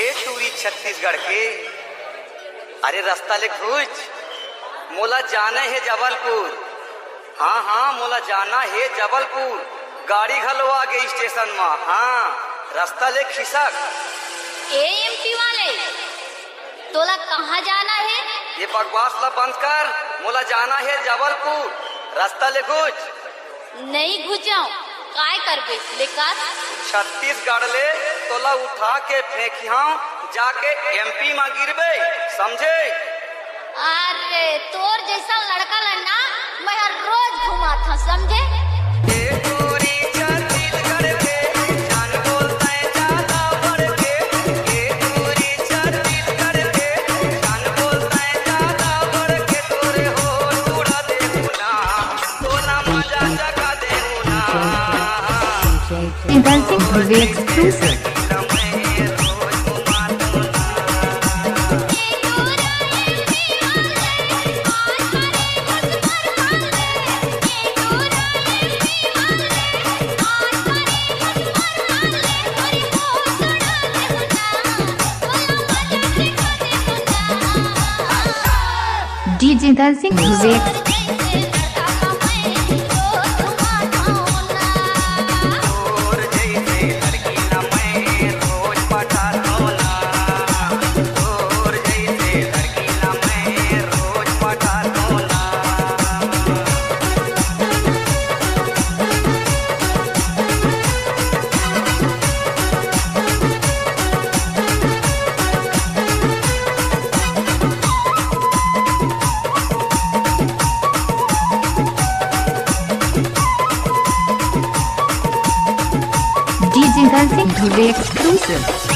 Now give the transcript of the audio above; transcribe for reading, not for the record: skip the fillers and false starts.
ए टूरी छत्तीसगढ़ के अरे रास्ता ले खोज मोला जाना है जबलपुर। हाँ हाँ मोला जाना है जबलपुर। गाड़ी घलो आ गई स्टेशन में। हाँ रास्ता ले खिसक। ए एमपी वाले तोला कहाँ जाना है? ये बकवास ला बंद कर। मोला जाना है जबलपुर। रास्ता ले खोज। नहीं घुसाऊं काय करबे लेकर छत्तीसगढ़ ले तोला उठा के फेंकियाऊ जाके एमपी में गिरबे समझे। अरे तोर जैसा लड़का ला ना मैं हर रोज घुमा था समझे। Dancing Movie Exclusive. DJ Dancing Music. DJ Dancing Movie Exclusive.